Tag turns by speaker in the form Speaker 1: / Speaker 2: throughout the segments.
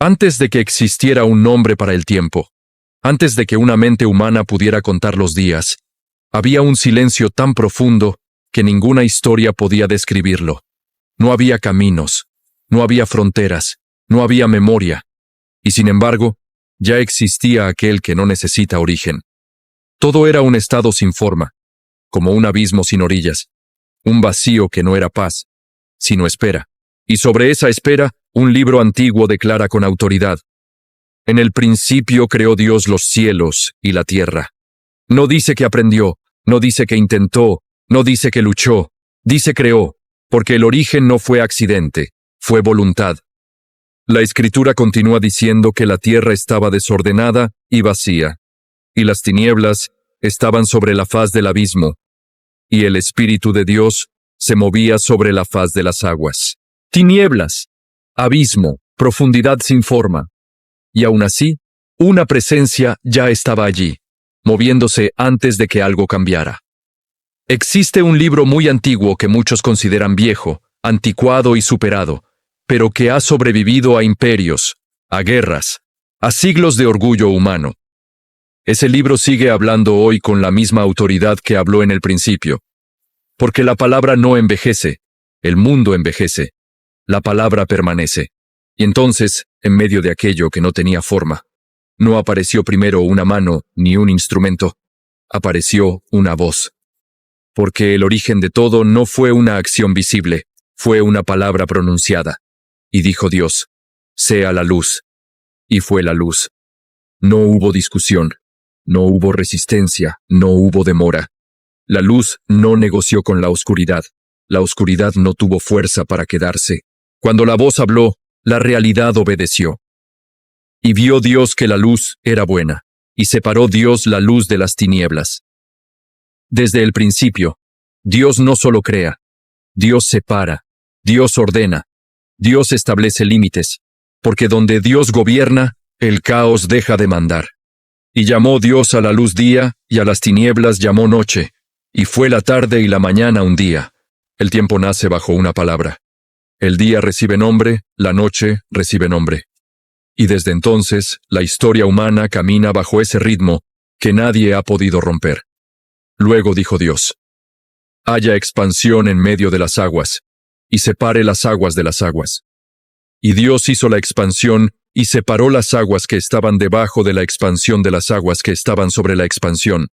Speaker 1: Antes de que existiera un nombre para el tiempo, antes de que una mente humana pudiera contar los días, había un silencio tan profundo que ninguna historia podía describirlo. No había caminos, no había fronteras, no había memoria, y sin embargo, ya existía aquel que no necesita origen. Todo era un estado sin forma, como un abismo sin orillas, un vacío que no era paz, sino espera. Y sobre esa espera, un libro antiguo declara con autoridad: en el principio creó Dios los cielos y la tierra. No dice que aprendió, no dice que intentó, no dice que luchó, dice creó, porque el origen no fue accidente, fue voluntad. La Escritura continúa diciendo que la tierra estaba desordenada y vacía, y las tinieblas estaban sobre la faz del abismo, y el Espíritu de Dios se movía sobre la faz de las aguas. Tinieblas, abismo, profundidad sin forma. Y aún así, una presencia ya estaba allí, moviéndose antes de que algo cambiara. Existe un libro muy antiguo que muchos consideran viejo, anticuado y superado, pero que ha sobrevivido a imperios, a guerras, a siglos de orgullo humano. Ese libro sigue hablando hoy con la misma autoridad que habló en el principio. Porque la palabra no envejece, el mundo envejece, la palabra permanece. Y entonces, en medio de aquello que no tenía forma, no apareció primero una mano ni un instrumento, apareció una voz. Porque el origen de todo no fue una acción visible, fue una palabra pronunciada. Y dijo Dios: sea la luz. Y fue la luz. No hubo discusión, no hubo resistencia, no hubo demora. La luz no negoció con la oscuridad no tuvo fuerza para quedarse. Cuando la voz habló, la realidad obedeció. Y vio Dios que la luz era buena, y separó Dios la luz de las tinieblas. Desde el principio, Dios no solo crea, Dios separa, Dios ordena, Dios establece límites, porque donde Dios gobierna, el caos deja de mandar. Y llamó Dios a la luz día, y a las tinieblas llamó noche, y fue la tarde y la mañana un día. El tiempo nace bajo una palabra. El día recibe nombre, la noche recibe nombre. Y desde entonces, la historia humana camina bajo ese ritmo que nadie ha podido romper. Luego dijo Dios: haya expansión en medio de las aguas, y separe las aguas de las aguas. Y Dios hizo la expansión, y separó las aguas que estaban debajo de la expansión de las aguas que estaban sobre la expansión.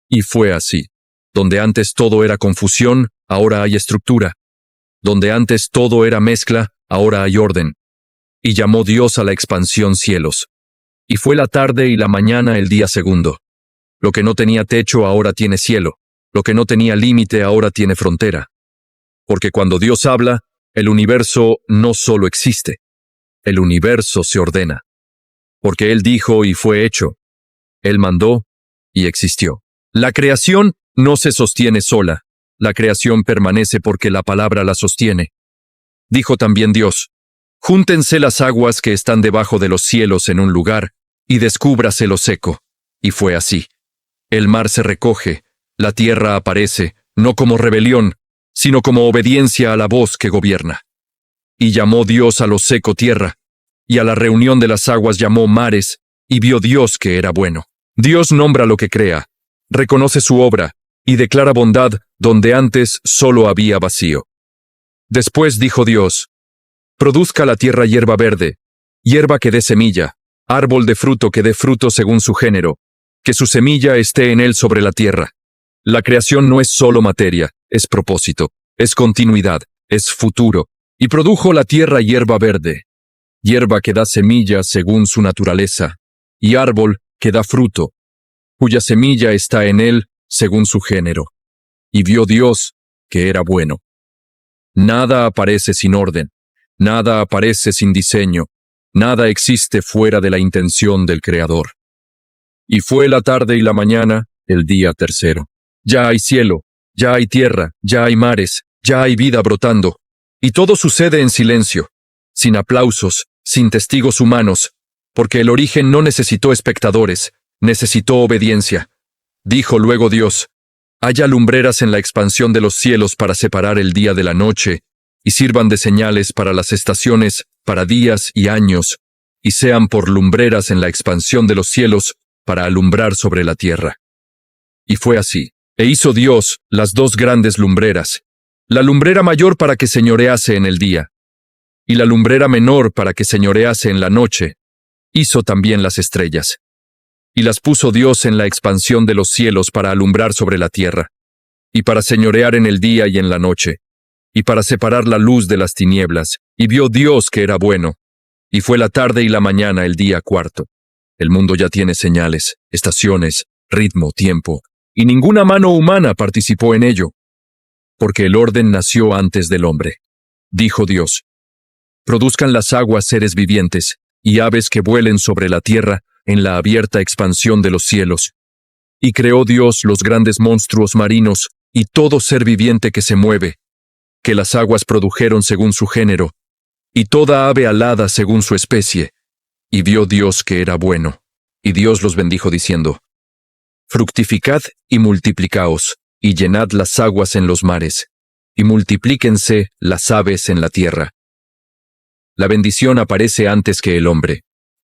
Speaker 1: Y fue así. Donde antes todo era confusión, ahora hay estructura. Donde antes todo era mezcla, ahora hay orden. Y llamó Dios a la expansión cielos. Y fue la tarde y la mañana el día segundo. Lo que no tenía techo ahora tiene cielo. Lo que no tenía límite ahora tiene frontera. Porque cuando Dios habla, el universo no solo existe. El universo se ordena. Porque Él dijo y fue hecho. Él mandó y existió. La creación no se sostiene sola. La creación permanece porque la palabra la sostiene. Dijo también Dios: júntense las aguas que están debajo de los cielos en un lugar, y descúbrase lo seco. Y fue así. El mar se recoge, la tierra aparece, no como rebelión, sino como obediencia a la voz que gobierna. Y llamó Dios a lo seco tierra, y a la reunión de las aguas llamó mares, y vio Dios que era bueno. Dios nombra lo que crea, reconoce su obra, y declara bondad donde antes solo había vacío. Después dijo Dios: produzca la tierra hierba verde, hierba que dé semilla, árbol de fruto que dé fruto según su género, que su semilla esté en él sobre la tierra. La creación no es solo materia, es propósito, es continuidad, es futuro, y produjo la tierra hierba verde, hierba que da semilla según su naturaleza, y árbol que da fruto, cuya semilla está en él según su género. Y vio Dios que era bueno. Nada aparece sin orden, nada aparece sin diseño, nada existe fuera de la intención del Creador. Y fue la tarde y la mañana, el día tercero. Ya hay cielo, ya hay tierra, ya hay mares, ya hay vida brotando. Y todo sucede en silencio, sin aplausos, sin testigos humanos, porque el origen no necesitó espectadores, necesitó obediencia. Dijo luego Dios: haya lumbreras en la expansión de los cielos para separar el día de la noche, y sirvan de señales para las estaciones, para días y años, y sean por lumbreras en la expansión de los cielos para alumbrar sobre la tierra. Y fue así. E hizo Dios las dos grandes lumbreras, la lumbrera mayor para que señorease en el día, y la lumbrera menor para que señorease en la noche. Hizo también las estrellas. Y las puso Dios en la expansión de los cielos para alumbrar sobre la tierra, y para señorear en el día y en la noche, y para separar la luz de las tinieblas. Y vio Dios que era bueno. Y fue la tarde y la mañana el día cuarto. El mundo ya tiene señales, estaciones, ritmo, tiempo, y ninguna mano humana participó en ello, porque el orden nació antes del hombre. Dijo Dios: produzcan las aguas seres vivientes, y aves que vuelen sobre la tierra en la abierta expansión de los cielos. Y creó Dios los grandes monstruos marinos, y todo ser viviente que se mueve, que las aguas produjeron según su género, y toda ave alada según su especie. Y vio Dios que era bueno. Y Dios los bendijo diciendo: fructificad y multiplicaos, y llenad las aguas en los mares, y multiplíquense las aves en la tierra. La bendición aparece antes que el hombre.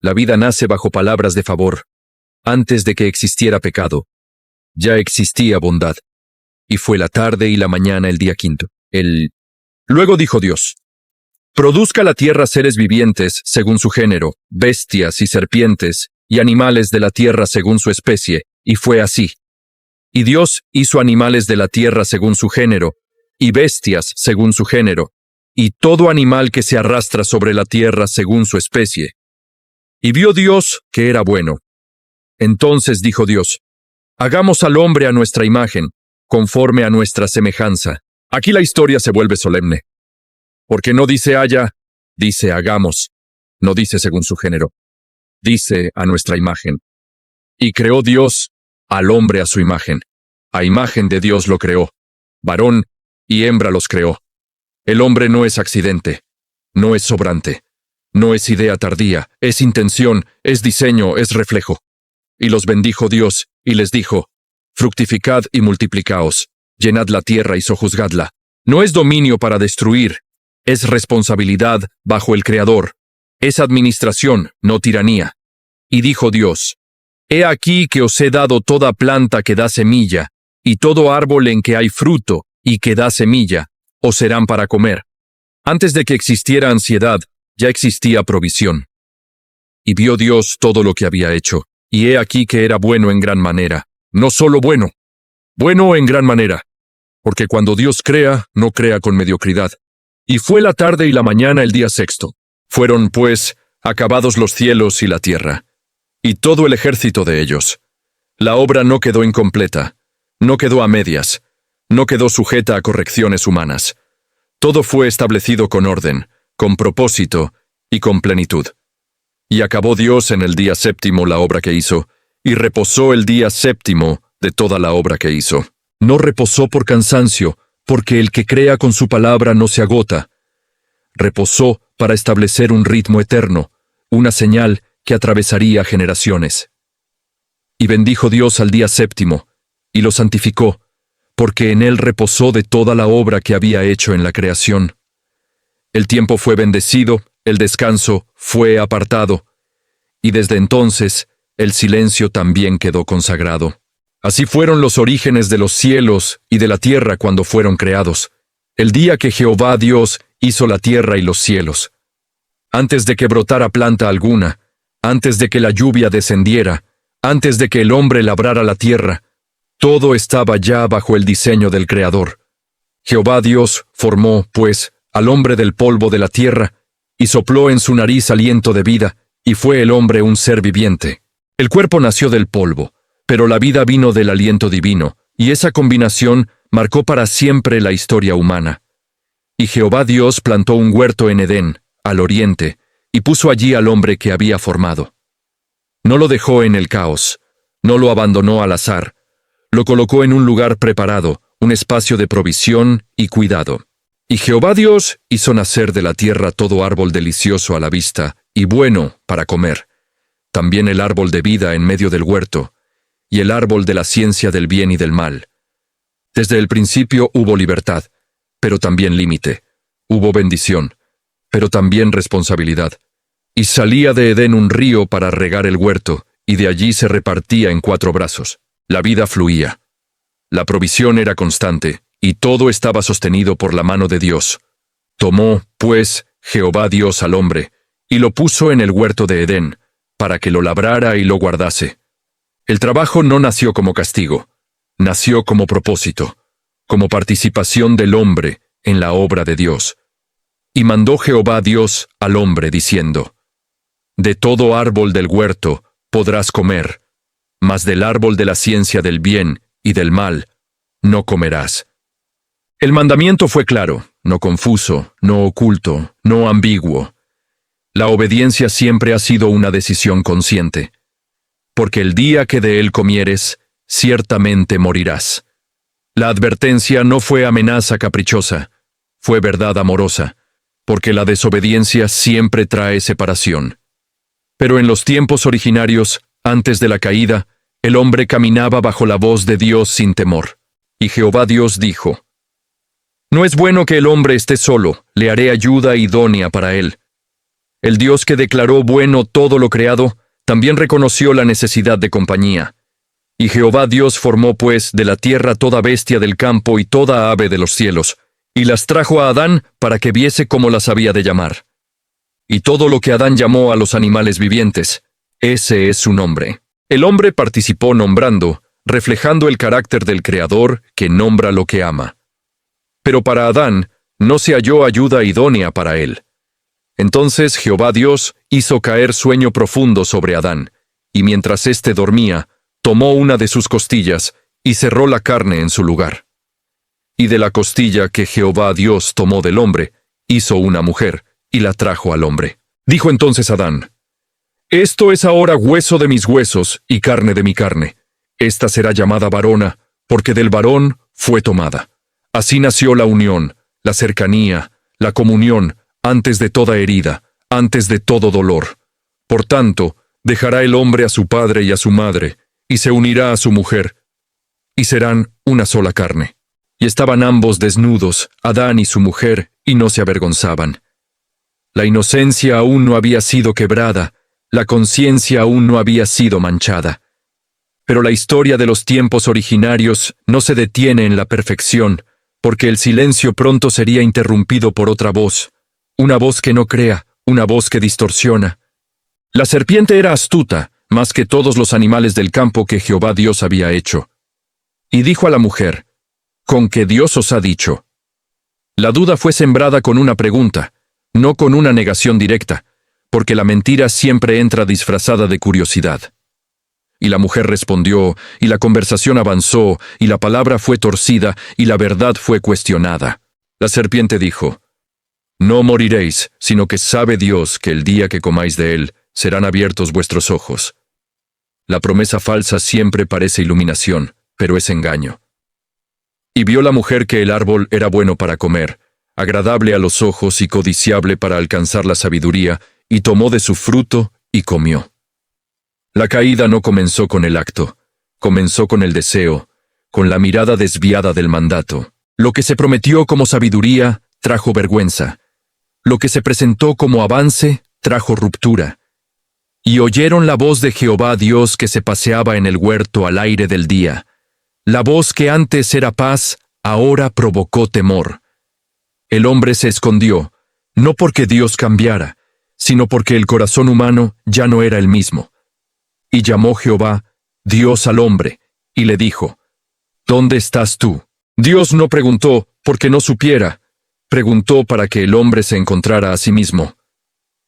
Speaker 1: La vida nace bajo palabras de favor. Antes de que existiera pecado, ya existía bondad. Y fue la tarde y la mañana el día quinto. Luego dijo Dios: produzca la tierra seres vivientes según su género, bestias y serpientes, y animales de la tierra según su especie. Y fue así. Y Dios hizo animales de la tierra según su género, y bestias según su género, y todo animal que se arrastra sobre la tierra según su especie. Y vio Dios que era bueno. Entonces dijo Dios: hagamos al hombre a nuestra imagen, conforme a nuestra semejanza. Aquí la historia se vuelve solemne. Porque no dice haya, dice hagamos. No dice según su género. Dice a nuestra imagen. Y creó Dios al hombre a su imagen. A imagen de Dios lo creó. Varón y hembra los creó. El hombre no es accidente, no es sobrante, no es idea tardía, es intención, es diseño, es reflejo. Y los bendijo Dios, y les dijo: fructificad y multiplicaos, llenad la tierra y sojuzgadla. No es dominio para destruir, es responsabilidad bajo el Creador. Es administración, no tiranía. Y dijo Dios: he aquí que os he dado toda planta que da semilla, y todo árbol en que hay fruto, y que da semilla, os serán para comer. Antes de que existiera ansiedad, ya existía provisión. Y vio Dios todo lo que había hecho, y he aquí que era bueno en gran manera. No solo bueno, bueno en gran manera. Porque cuando Dios crea, no crea con mediocridad. Y fue la tarde y la mañana el día sexto. Fueron, pues, acabados los cielos y la tierra, y todo el ejército de ellos. La obra no quedó incompleta, no quedó a medias, no quedó sujeta a correcciones humanas. Todo fue establecido con orden, con propósito y con plenitud. Y acabó Dios en el día séptimo la obra que hizo, y reposó el día séptimo de toda la obra que hizo. No reposó por cansancio, porque el que crea con su palabra no se agota. Reposó para establecer un ritmo eterno, una señal que atravesaría generaciones. Y bendijo Dios al día séptimo, y lo santificó, porque en él reposó de toda la obra que había hecho en la creación. El tiempo fue bendecido, el descanso fue apartado, y desde entonces el silencio también quedó consagrado. Así fueron los orígenes de los cielos y de la tierra cuando fueron creados, el día que Jehová Dios hizo la tierra y los cielos. Antes de que brotara planta alguna, antes de que la lluvia descendiera, antes de que el hombre labrara la tierra, todo estaba ya bajo el diseño del Creador. Jehová Dios formó, pues, al hombre del polvo de la tierra, y sopló en su nariz aliento de vida, y fue el hombre un ser viviente. El cuerpo nació del polvo, pero la vida vino del aliento divino, y esa combinación marcó para siempre la historia humana. Y Jehová Dios plantó un huerto en Edén, al oriente, y puso allí al hombre que había formado. No lo dejó en el caos, no lo abandonó al azar, lo colocó en un lugar preparado, un espacio de provisión y cuidado. Y Jehová Dios hizo nacer de la tierra todo árbol delicioso a la vista y bueno para comer, también el árbol de vida en medio del huerto, y el árbol de la ciencia del bien y del mal. Desde el principio hubo libertad, pero también límite, hubo bendición, pero también responsabilidad. Y salía de Edén un río para regar el huerto, y de allí se repartía en 4 brazos. La vida fluía. La provisión era constante, y todo estaba sostenido por la mano de Dios. Tomó, pues, Jehová Dios al hombre, y lo puso en el huerto de Edén, para que lo labrara y lo guardase. El trabajo no nació como castigo, nació como propósito, como participación del hombre en la obra de Dios. Y mandó Jehová Dios al hombre, diciendo: De todo árbol del huerto podrás comer, mas del árbol de la ciencia del bien y del mal no comerás. El mandamiento fue claro, no confuso, no oculto, no ambiguo. La obediencia siempre ha sido una decisión consciente. Porque el día que de él comieres, ciertamente morirás. La advertencia no fue amenaza caprichosa, fue verdad amorosa, porque la desobediencia siempre trae separación. Pero en los tiempos originarios, antes de la caída, el hombre caminaba bajo la voz de Dios sin temor. Y Jehová Dios dijo: No es bueno que el hombre esté solo, le haré ayuda idónea para él. El Dios que declaró bueno todo lo creado, también reconoció la necesidad de compañía. Y Jehová Dios formó pues de la tierra toda bestia del campo y toda ave de los cielos, y las trajo a Adán para que viese cómo las había de llamar. Y todo lo que Adán llamó a los animales vivientes, ese es su nombre. El hombre participó nombrando, reflejando el carácter del Creador que nombra lo que ama. Pero para Adán no se halló ayuda idónea para él. Entonces Jehová Dios hizo caer sueño profundo sobre Adán, y mientras éste dormía, tomó una de sus costillas y cerró la carne en su lugar. Y de la costilla que Jehová Dios tomó del hombre, hizo una mujer, y la trajo al hombre. Dijo entonces Adán: Esto es ahora hueso de mis huesos y carne de mi carne. Esta será llamada varona, porque del varón fue tomada. Así nació la unión, la cercanía, la comunión, antes de toda herida, antes de todo dolor. Por tanto, dejará el hombre a su padre y a su madre, y se unirá a su mujer, y serán una sola carne. Y estaban ambos desnudos, Adán y su mujer, y no se avergonzaban. La inocencia aún no había sido quebrada, la conciencia aún no había sido manchada. Pero la historia de los tiempos originarios no se detiene en la perfección, porque el silencio pronto sería interrumpido por otra voz, una voz que no crea, una voz que distorsiona. La serpiente era astuta, más que todos los animales del campo que Jehová Dios había hecho. Y dijo a la mujer: ¿Con qué Dios os ha dicho? La duda fue sembrada con una pregunta, no con una negación directa, porque la mentira siempre entra disfrazada de curiosidad. Y la mujer respondió, y la conversación avanzó, y la palabra fue torcida, y la verdad fue cuestionada. La serpiente dijo: No moriréis, sino que sabe Dios que el día que comáis de él, serán abiertos vuestros ojos. La promesa falsa siempre parece iluminación, pero es engaño. Y vio la mujer que el árbol era bueno para comer, agradable a los ojos y codiciable para alcanzar la sabiduría, y tomó de su fruto y comió. La caída no comenzó con el acto, comenzó con el deseo, con la mirada desviada del mandato. Lo que se prometió como sabiduría trajo vergüenza. Lo que se presentó como avance trajo ruptura. Y oyeron la voz de Jehová Dios que se paseaba en el huerto al aire del día. La voz que antes era paz, ahora provocó temor. El hombre se escondió, no porque Dios cambiara, sino porque el corazón humano ya no era el mismo. Y llamó Jehová Dios al hombre, y le dijo: ¿Dónde estás tú? Dios no preguntó porque no supiera, preguntó para que el hombre se encontrara a sí mismo.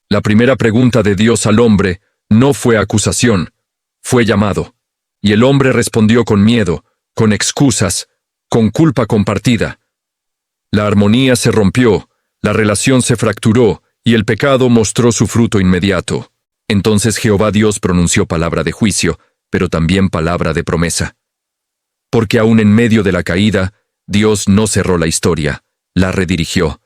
Speaker 1: La primera pregunta de Dios al hombre no fue acusación, fue llamado. Y el hombre respondió con miedo, con excusas, con culpa compartida. La armonía se rompió, la relación se fracturó, y el pecado mostró su fruto inmediato. Entonces Jehová Dios pronunció palabra de juicio, pero también palabra de promesa. Porque aún en medio de la caída, Dios no cerró la historia, la redirigió.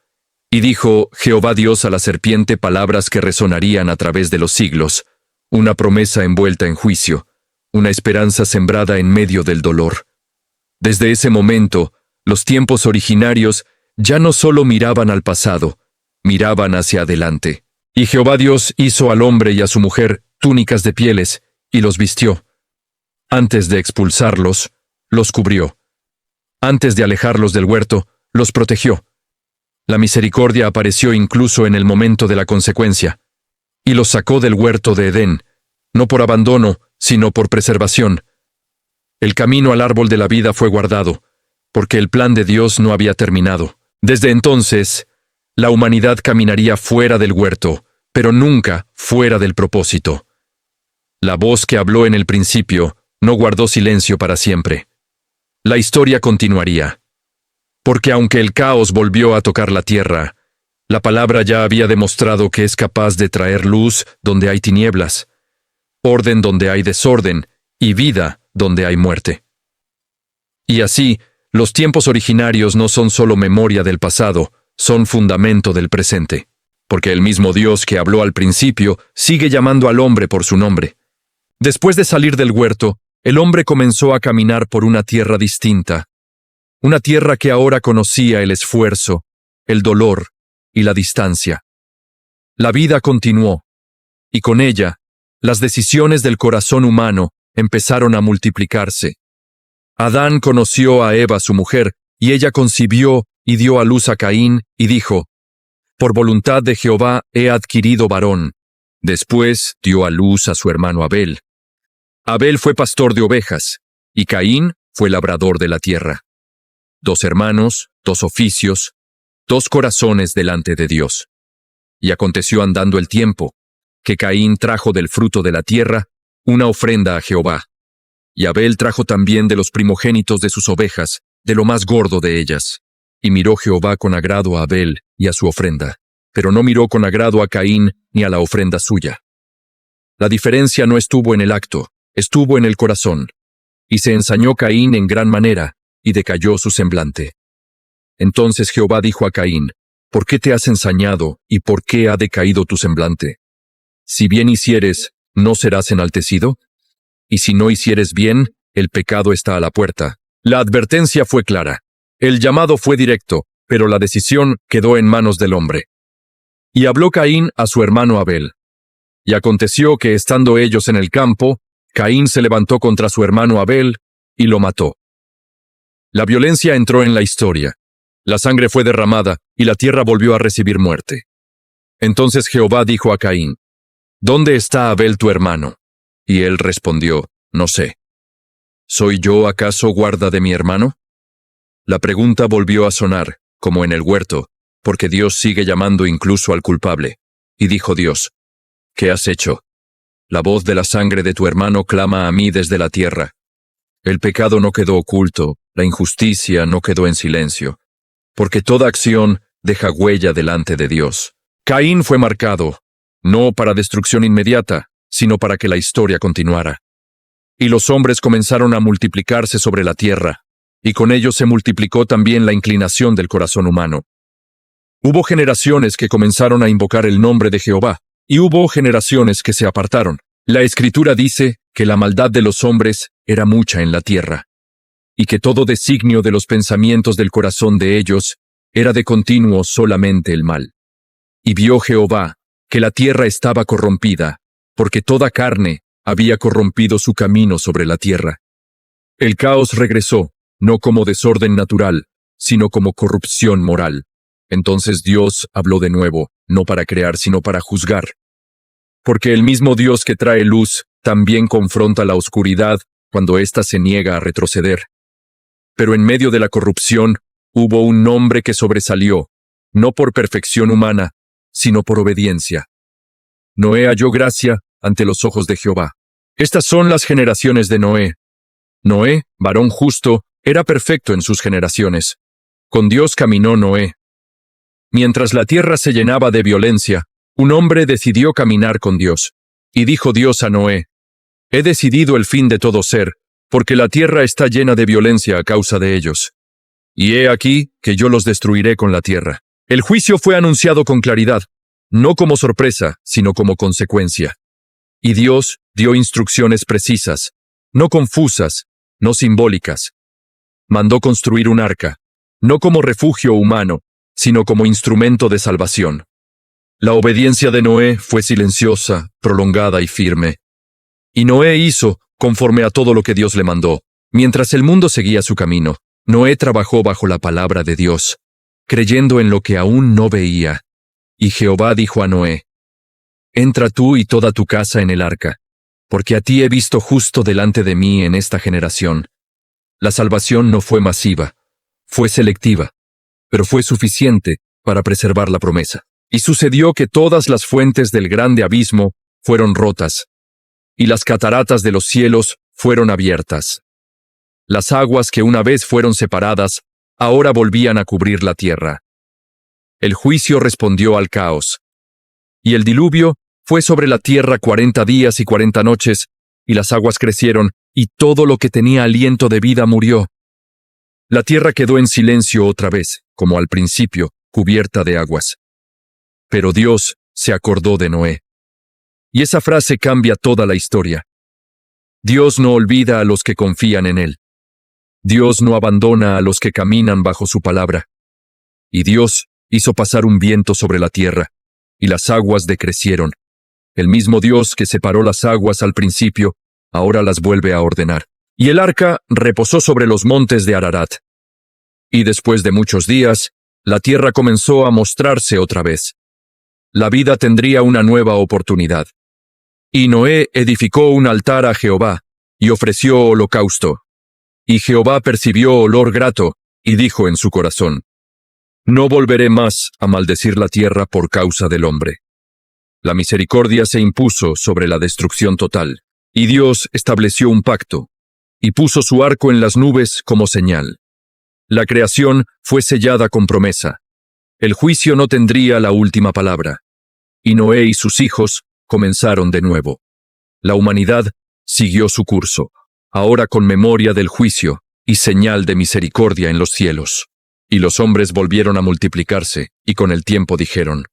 Speaker 1: Y dijo Jehová Dios a la serpiente palabras que resonarían a través de los siglos, una promesa envuelta en juicio, una esperanza sembrada en medio del dolor. Desde ese momento, los tiempos originarios ya no solo miraban al pasado, miraban hacia adelante. Y Jehová Dios hizo al hombre y a su mujer túnicas de pieles, y los vistió. Antes de expulsarlos, los cubrió. Antes de alejarlos del huerto, los protegió. La misericordia apareció incluso en el momento de la consecuencia, y los sacó del huerto de Edén, no por abandono, sino por preservación. El camino al árbol de la vida fue guardado, porque el plan de Dios no había terminado. Desde entonces, la humanidad caminaría fuera del huerto, pero nunca fuera del propósito. La voz que habló en el principio no guardó silencio para siempre. La historia continuaría. Porque aunque el caos volvió a tocar la tierra, la palabra ya había demostrado que es capaz de traer luz donde hay tinieblas, orden donde hay desorden y vida donde hay muerte. Y así, los tiempos originarios no son solo memoria del pasado, son fundamento del presente, porque el mismo Dios que habló al principio sigue llamando al hombre por su nombre. Después de salir del huerto, el hombre comenzó a caminar por una tierra distinta, una tierra que ahora conocía el esfuerzo, el dolor y la distancia. La vida continuó, y con ella, las decisiones del corazón humano empezaron a multiplicarse. Adán conoció a Eva, su mujer, y ella concibió y dio a luz a Caín, y dijo, «Por voluntad de Jehová he adquirido varón». Después dio a luz a su hermano Abel. Abel fue pastor de ovejas, y Caín fue labrador de la tierra. 2 hermanos, 2 oficios, 2 corazones delante de Dios. Y aconteció andando el tiempo, que Caín trajo del fruto de la tierra una ofrenda a Jehová. Y Abel trajo también de los primogénitos de sus ovejas, de lo más gordo de ellas. Y miró Jehová con agrado a Abel y a su ofrenda, pero no miró con agrado a Caín ni a la ofrenda suya. La diferencia no estuvo en el acto, estuvo en el corazón. Y se ensañó Caín en gran manera, y decayó su semblante. Entonces Jehová dijo a Caín, ¿por qué te has ensañado, y por qué ha decaído tu semblante? Si bien hicieres, ¿no serás enaltecido? Y si no hicieres bien, el pecado está a la puerta. La advertencia fue clara. El llamado fue directo, pero la decisión quedó en manos del hombre. Y habló Caín a su hermano Abel. Y aconteció que estando ellos en el campo, Caín se levantó contra su hermano Abel, y lo mató. La violencia entró en la historia. La sangre fue derramada, y la tierra volvió a recibir muerte. Entonces Jehová dijo a Caín, ¿dónde está Abel tu hermano? Y él respondió, no sé. ¿Soy yo acaso guarda de mi hermano? La pregunta volvió a sonar, como en el huerto, porque Dios sigue llamando incluso al culpable. Y dijo Dios, ¿qué has hecho? La voz de la sangre de tu hermano clama a mí desde la tierra. El pecado no quedó oculto, la injusticia no quedó en silencio, porque toda acción deja huella delante de Dios. Caín fue marcado, no para destrucción inmediata, sino para que la historia continuara. Y los hombres comenzaron a multiplicarse sobre la tierra, y con ellos se multiplicó también la inclinación del corazón humano. Hubo generaciones que comenzaron a invocar el nombre de Jehová, y hubo generaciones que se apartaron. La Escritura dice que la maldad de los hombres era mucha en la tierra, y que todo designio de los pensamientos del corazón de ellos era de continuo solamente el mal. Y vio Jehová que la tierra estaba corrompida, porque toda carne había corrompido su camino sobre la tierra. El caos regresó, no como desorden natural, sino como corrupción moral. Entonces Dios habló de nuevo, no para crear, sino para juzgar. Porque el mismo Dios que trae luz también confronta la oscuridad cuando ésta se niega a retroceder. Pero en medio de la corrupción hubo un nombre que sobresalió, no por perfección humana, sino por obediencia. Noé halló gracia ante los ojos de Jehová. Estas son las generaciones de Noé. Noé, varón justo, era perfecto en sus generaciones. Con Dios caminó Noé. Mientras la tierra se llenaba de violencia, un hombre decidió caminar con Dios. Y dijo Dios a Noé, he decidido el fin de todo ser, porque la tierra está llena de violencia a causa de ellos. Y he aquí que yo los destruiré con la tierra. El juicio fue anunciado con claridad, no como sorpresa, sino como consecuencia. Y Dios dio instrucciones precisas, no confusas, no simbólicas. Mandó construir un arca, no como refugio humano, sino como instrumento de salvación. La obediencia de Noé fue silenciosa, prolongada y firme. Y Noé hizo conforme a todo lo que Dios le mandó. Mientras el mundo seguía su camino, Noé trabajó bajo la palabra de Dios, creyendo en lo que aún no veía. Y Jehová dijo a Noé: Entra tú y toda tu casa en el arca, porque a ti he visto justo delante de mí en esta generación. La salvación no fue masiva, fue selectiva, pero fue suficiente para preservar la promesa. Y sucedió que todas las fuentes del grande abismo fueron rotas, y las cataratas de los cielos fueron abiertas. Las aguas que una vez fueron separadas, ahora volvían a cubrir la tierra. El juicio respondió al caos, y el diluvio fue sobre la tierra 40 días y 40 noches, y las aguas crecieron, y todo lo que tenía aliento de vida murió. La tierra quedó en silencio otra vez, como al principio, cubierta de aguas. Pero Dios se acordó de Noé. Y esa frase cambia toda la historia. Dios no olvida a los que confían en Él. Dios no abandona a los que caminan bajo su palabra. Y Dios hizo pasar un viento sobre la tierra, y las aguas decrecieron. El mismo Dios que separó las aguas al principio, ahora las vuelve a ordenar. Y el arca reposó sobre los montes de Ararat. Y después de muchos días, la tierra comenzó a mostrarse otra vez. La vida tendría una nueva oportunidad. Y Noé edificó un altar a Jehová, y ofreció holocausto. Y Jehová percibió olor grato, y dijo en su corazón: No volveré más a maldecir la tierra por causa del hombre. La misericordia se impuso sobre la destrucción total, y Dios estableció un pacto, y puso su arco en las nubes como señal. La creación fue sellada con promesa. El juicio no tendría la última palabra. Y Noé y sus hijos comenzaron de nuevo. La humanidad siguió su curso, ahora con memoria del juicio y señal de misericordia en los cielos. Y los hombres volvieron a multiplicarse, y con el tiempo dijeron: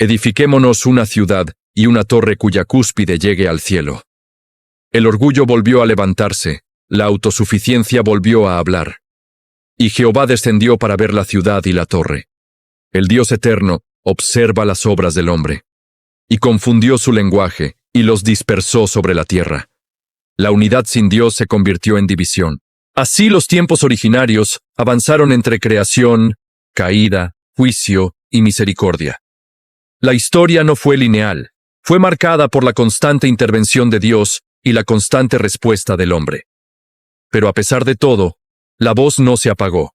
Speaker 1: Edifiquémonos una ciudad y una torre cuya cúspide llegue al cielo. El orgullo volvió a levantarse, la autosuficiencia volvió a hablar. Y Jehová descendió para ver la ciudad y la torre. El Dios eterno observa las obras del hombre. Y confundió su lenguaje, y los dispersó sobre la tierra. La unidad sin Dios se convirtió en división. Así los tiempos originarios avanzaron entre creación, caída, juicio y misericordia. La historia no fue lineal, fue marcada por la constante intervención de Dios y la constante respuesta del hombre. Pero a pesar de todo, la voz no se apagó.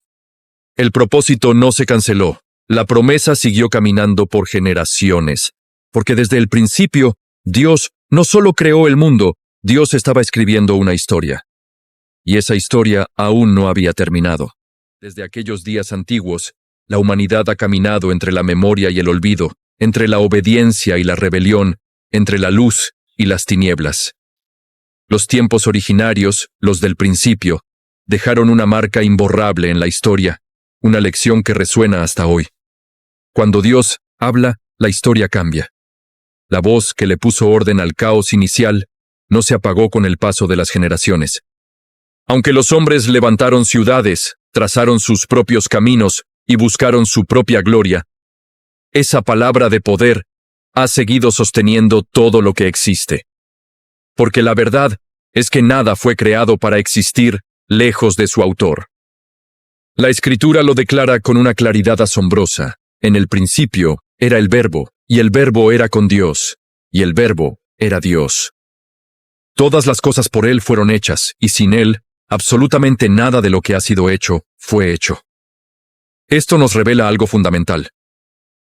Speaker 1: El propósito no se canceló. La promesa siguió caminando por generaciones, porque desde el principio, Dios no solo creó el mundo, Dios estaba escribiendo una historia. Y esa historia aún no había terminado. Desde aquellos días antiguos, la humanidad ha caminado entre la memoria y el olvido, entre la obediencia y la rebelión, entre la luz y las tinieblas. Los tiempos originarios, los del principio, dejaron una marca imborrable en la historia, una lección que resuena hasta hoy. Cuando Dios habla, la historia cambia. La voz que le puso orden al caos inicial no se apagó con el paso de las generaciones. Aunque los hombres levantaron ciudades, trazaron sus propios caminos y buscaron su propia gloria, esa palabra de poder ha seguido sosteniendo todo lo que existe. Porque la verdad es que nada fue creado para existir lejos de su autor. La Escritura lo declara con una claridad asombrosa. En el principio era el Verbo, y el Verbo era con Dios, y el Verbo era Dios. Todas las cosas por Él fueron hechas, y sin Él, absolutamente nada de lo que ha sido hecho fue hecho. Esto nos revela algo fundamental.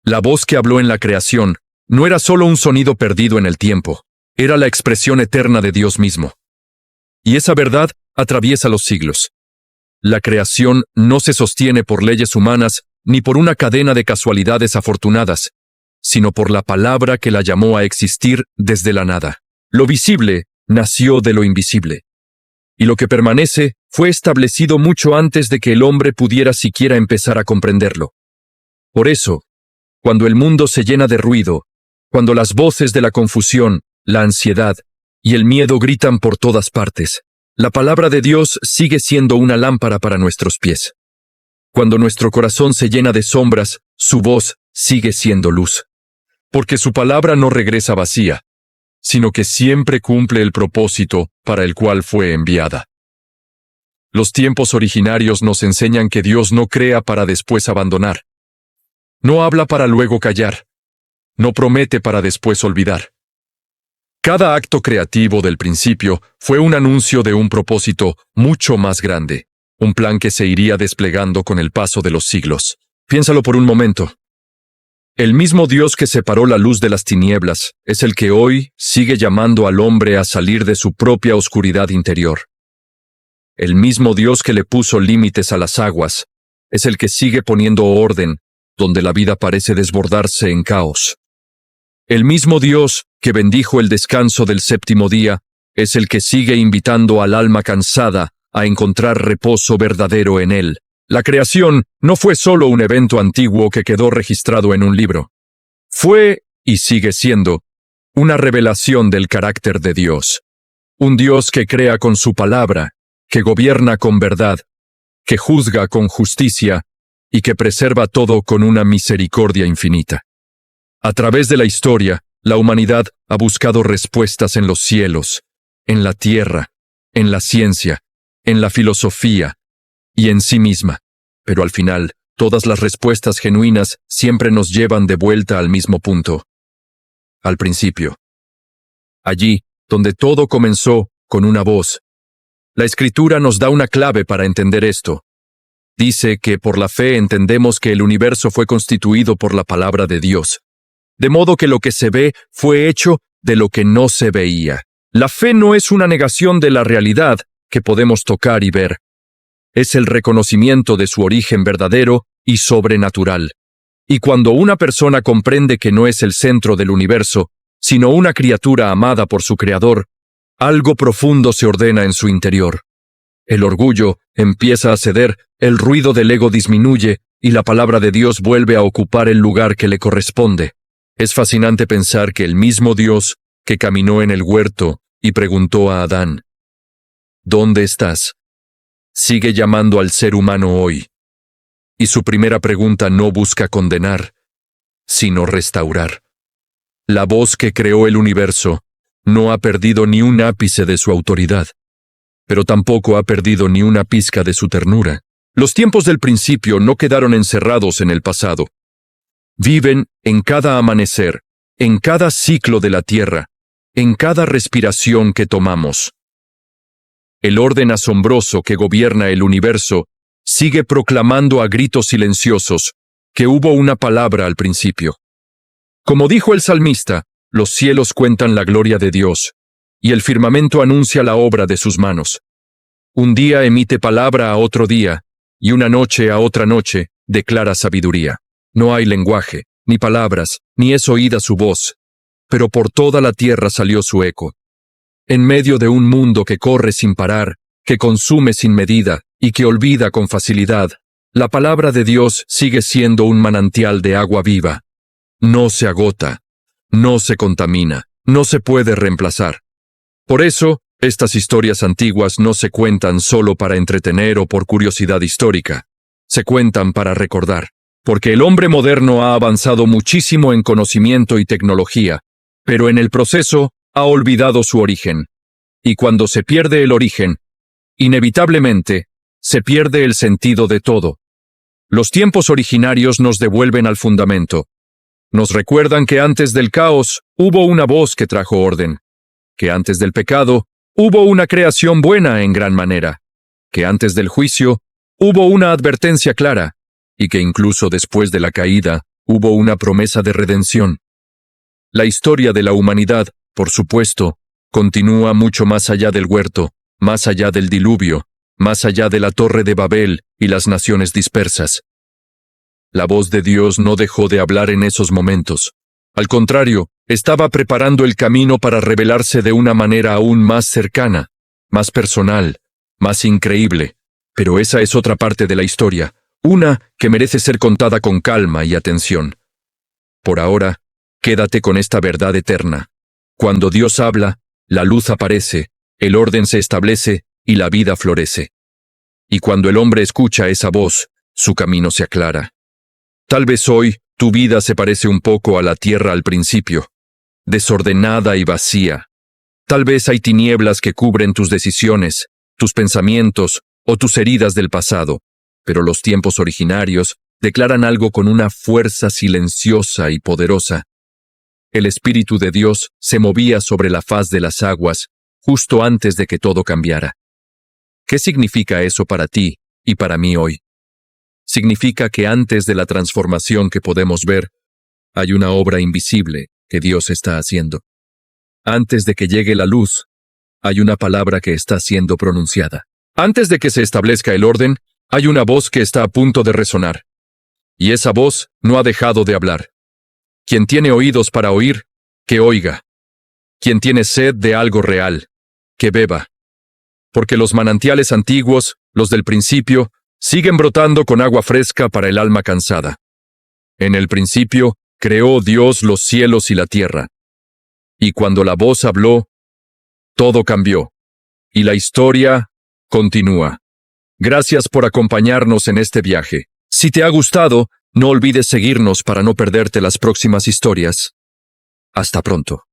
Speaker 1: La voz que habló en la creación no era solo un sonido perdido en el tiempo, era la expresión eterna de Dios mismo. Y esa verdad atraviesa los siglos. La creación no se sostiene por leyes humanas ni por una cadena de casualidades afortunadas, sino por la palabra que la llamó a existir desde la nada. Lo visible nació de lo invisible. Y lo que permanece fue establecido mucho antes de que el hombre pudiera siquiera empezar a comprenderlo. Por eso, cuando el mundo se llena de ruido, cuando las voces de la confusión, la ansiedad y el miedo gritan por todas partes, la palabra de Dios sigue siendo una lámpara para nuestros pies. Cuando nuestro corazón se llena de sombras, su voz sigue siendo luz. porque su palabra no regresa vacía, sino que siempre cumple el propósito para el cual fue enviada. Los tiempos originarios nos enseñan que Dios no crea para después abandonar. No habla para luego callar. No promete para después olvidar. Cada acto creativo del principio fue un anuncio de un propósito mucho más grande, un plan que se iría desplegando con el paso de los siglos. Piénsalo por un momento. El mismo Dios que separó la luz de las tinieblas es el que hoy sigue llamando al hombre a salir de su propia oscuridad interior. El mismo Dios que le puso límites a las aguas es el que sigue poniendo orden donde la vida parece desbordarse en caos. El mismo Dios que bendijo el descanso del séptimo día es el que sigue invitando al alma cansada a encontrar reposo verdadero en él. La creación no fue solo un evento antiguo que quedó registrado en un libro. Fue, y sigue siendo, una revelación del carácter de Dios. Un Dios que crea con su palabra, que gobierna con verdad, que juzga con justicia y que preserva todo con una misericordia infinita. A través de la historia, la humanidad ha buscado respuestas en los cielos, en la tierra, en la ciencia, en la filosofía y en sí misma. Pero al final, todas las respuestas genuinas siempre nos llevan de vuelta al mismo punto. Al principio. Allí, donde todo comenzó con una voz. La Escritura nos da una clave para entender esto. Dice que por la fe entendemos que el universo fue constituido por la palabra de Dios. De modo que lo que se ve fue hecho de lo que no se veía. La fe no es una negación de la realidad que podemos tocar y ver. Es el reconocimiento de su origen verdadero y sobrenatural. Y cuando una persona comprende que no es el centro del universo, sino una criatura amada por su Creador, algo profundo se ordena en su interior. El orgullo empieza a ceder, el ruido del ego disminuye y la palabra de Dios vuelve a ocupar el lugar que le corresponde. Es fascinante pensar que el mismo Dios que caminó en el huerto y preguntó a Adán, ¿dónde estás?, sigue llamando al ser humano hoy. Y su primera pregunta no busca condenar, sino restaurar. La voz que creó el universo no ha perdido ni un ápice de su autoridad, pero tampoco ha perdido ni una pizca de su ternura. Los tiempos del principio no quedaron encerrados en el pasado. Viven en cada amanecer, en cada ciclo de la tierra, en cada respiración que tomamos. El orden asombroso que gobierna el universo sigue proclamando a gritos silenciosos que hubo una palabra al principio. Como dijo el salmista, los cielos cuentan la gloria de Dios, y el firmamento anuncia la obra de sus manos. Un día emite palabra a otro día, y una noche a otra noche declara sabiduría. No hay lenguaje, ni palabras, ni es oída su voz, pero por toda la tierra salió su eco. En medio de un mundo que corre sin parar, que consume sin medida y que olvida con facilidad, la palabra de Dios sigue siendo un manantial de agua viva. No se agota, no se contamina, no se puede reemplazar. Por eso, estas historias antiguas no se cuentan solo para entretener o por curiosidad histórica. Se cuentan para recordar, porque el hombre moderno ha avanzado muchísimo en conocimiento y tecnología, pero en el proceso ha olvidado su origen. Y cuando se pierde el origen, inevitablemente, se pierde el sentido de todo. Los tiempos originarios nos devuelven al fundamento. Nos recuerdan que antes del caos hubo una voz que trajo orden, que antes del pecado hubo una creación buena en gran manera, que antes del juicio hubo una advertencia clara, y que incluso después de la caída hubo una promesa de redención. La historia de la humanidad, por supuesto, continúa mucho más allá del huerto, más allá del diluvio, más allá de la Torre de Babel y las naciones dispersas. La voz de Dios no dejó de hablar en esos momentos. Al contrario, estaba preparando el camino para revelarse de una manera aún más cercana, más personal, más increíble. Pero esa es otra parte de la historia, una que merece ser contada con calma y atención. Por ahora, quédate con esta verdad eterna. Cuando Dios habla, la luz aparece, el orden se establece y la vida florece. Y cuando el hombre escucha esa voz, su camino se aclara. Tal vez hoy Tu vida se parece un poco a la tierra al principio, desordenada y vacía. Tal vez hay tinieblas que cubren tus decisiones, tus pensamientos o tus heridas del pasado, pero los tiempos originarios declaran algo con una fuerza silenciosa y poderosa. El Espíritu de Dios se movía sobre la faz de las aguas justo antes de que todo cambiara. ¿Qué significa eso para ti y para mí hoy? Significa que antes de la transformación que podemos ver, hay una obra invisible que Dios está haciendo. Antes de que llegue la luz, hay una palabra que está siendo pronunciada. Antes de que se establezca el orden, hay una voz que está a punto de resonar. Y esa voz no ha dejado de hablar. Quien tiene oídos para oír, que oiga. Quien tiene sed de algo real, que beba. Porque los manantiales antiguos, los del principio, siguen brotando con agua fresca para el alma cansada. En el principio, creó Dios los cielos y la tierra. Y cuando la voz habló, todo cambió. Y la historia continúa. Gracias por acompañarnos en este viaje. Si te ha gustado, no olvides seguirnos para no perderte las próximas historias. Hasta pronto.